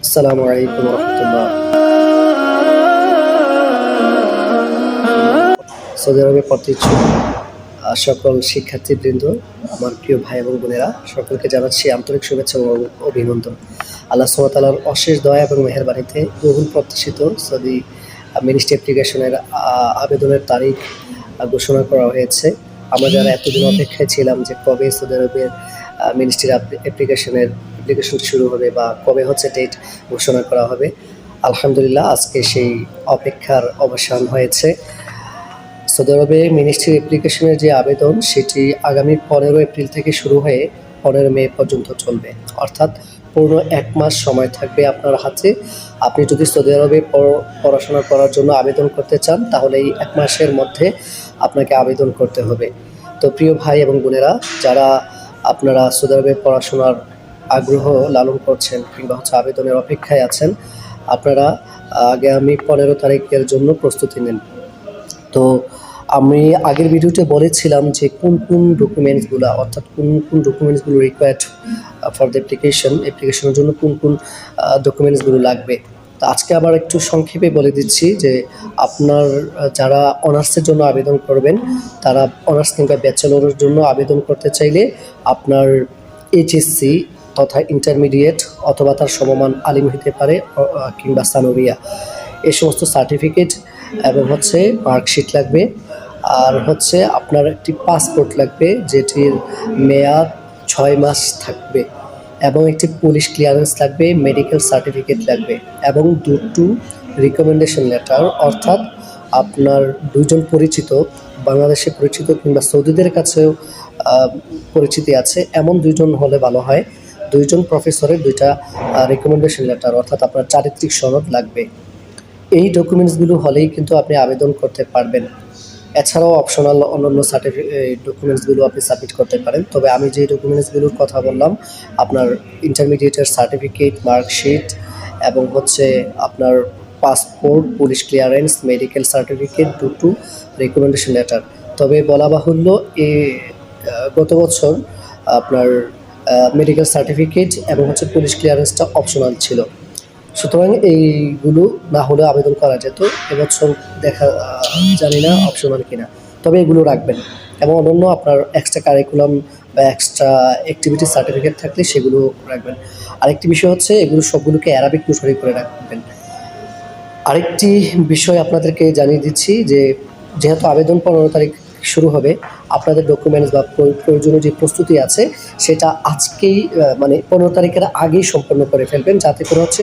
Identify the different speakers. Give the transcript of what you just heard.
Speaker 1: আসসালামু আলাইকুম রহমতুল্লাহ। সৌদি আরবে পড়তে ইচ্ছুক সকল শিক্ষার্থীবৃন্দ, আমার প্রিয় ভাই এবং বোনেরা, সকলকে জানাচ্ছি আন্তরিক শুভেচ্ছা ও অভিনন্দন। আল্লাহ সুবহানাহু ওয়া তাআলার অশেষ দয়া এবং মেহেরবানিতে বহুল প্রত্যাশিত সৌদি মিনিস্ট্রি অ্যাপ্লিকেশনের আবেদনের তারিখ ঘোষণা করা হয়েছে। আমরা যারা এতদিন অপেক্ষায় ছিলাম যে কবে সৌদি আরবের মিনিস্ট্রির অ্যাপ্লিকেশন শুরু হবে বা কবে হচ্ছে ডেট ঘোষণা করা হবে, আলহামদুলিল্লাহ আজকে সেই অপেক্ষার অবসান হয়েছে। সৌদি আরবে মিনিস্ট্রির অ্যাপ্লিকেশনের যে আবেদন সেটি আগামী 15 এপ্রিল থেকে শুরু হয়ে 15 মে পর্যন্ত চলবে, অর্থাৎ পুরো 1 মাস সময় থাকবে আপনার হাতে। আপনি যদি সৌদি আরবে পড়াশোনা করার জন্য আবেদন করতে চান তাহলে এই 1 মাসের মধ্যে আপনাকে আবেদন করতে হবে। তো প্রিয় ভাই এবং বোনেরা, যারা আপনারা সৌদি আরবে পড়াশোনার আগ্রহ লালন করছেন কিংবা হচ্ছে আবেদনের অপেক্ষায় আছেন, আপনারা আগামী 15 তারিখের জন্য প্রস্তুতি নিন। তো আমি আগের ভিডিওতে বলেছিলাম যে কোন কোন ডকুমেন্টসগুলো, অর্থাৎ কোন কোন ডকুমেন্টসগুলো রিকোয়ার্ড ফর দ্য অ্যাপ্লিকেশনের জন্য কোন কোন ডকুমেন্টসগুলো লাগবে। তো আজকে আবার একটু সংক্ষেপে বলে দিচ্ছি যে আপনার যারা অনার্সের জন্য আবেদন করবেন, তারা অনার্স কিংবা ব্যাচেলরের জন্য আবেদন করতে চাইলে আপনার এইচএসসি তথা ইন্টারমিডিয়েট অথবা তার সমমান আলিম হতে পারে কিংবা সানবিয়া, এই সমস্ত সার্টিফিকেট এবং হচ্ছে মার্কশিট লাগবে। আর হচ্ছে আপনার একটি পাসপোর্ট লাগবে যেটির মেয়াদ 6 মাস থাকবে, এবং একটি পুলিশ ক্লিয়ারেন্স লাগবে, মেডিকেল সার্টিফিকেট লাগবে এবং 2টো রিকমেন্ডেশন লেটার, অর্থাৎ আপনার 2জন পরিচিত, বাংলাদেশে পরিচিত কিংবা সৌদিদের কাছেও পরিচিতি আছে এমন 2জন হলে ভালো হয়। 2জন প্রফেসরের 2টা রিকমেন্ডেশন লেটার, অর্থাৎ আপনার চারিত্রিক সনদ লাগবে। এই ডকুমেন্টসগুলো হলেই কিন্তু আপনি আবেদন করতে পারবেন। এছাড়াও অপশনাল অন্যান্য ডকুমেন্টসগুলো আপনি সাবমিট করতে পারেন। তবে আমি যে ডকুমেন্টসগুলোর কথা বললাম, আপনার ইন্টারমিডিয়েটের সার্টিফিকেট, মার্কশিট এবং হচ্ছে আপনার passport, police clearance, medical certificate, 2টো রিকমেন্ডেশন লেটার। তবে বলা বাহুল্য গত বছর আপনার মেডিকেল সার্টিফিকেট এবং হচ্ছে পুলিশ ক্লিয়ারেন্সটা অপশনাল ছিল, সুতরাং এইগুলো না হলে আবেদন করা যেত। এবছর জানি না অপশনাল কিনা, তবে এগুলো রাখবেন। এবং অন্যান্য আপনার এক্সট্রা কারিকুলাম বা এক্সট্রা অ্যাক্টিভিটি সার্টিফিকেট থাকলে সেগুলো রাখবেন। আরেকটি বিষয় হচ্ছে এগুলো সবগুলোকে অ্যারাবিক নোটারি করে রাখবেন। আরেকটি বিষয় আপনাদেরকে জানিয়ে দিচ্ছি যে যেহেতু আবেদন 15 তারিখ শুরু হবে, আপনাদের ডকুমেন্টস বা প্রয়োজনীয় যে প্রস্তুতি আছে সেটা আজকেই মানে 15 তারিখের আগেই সম্পন্ন করে ফেলবেন, যাতে করে হচ্ছে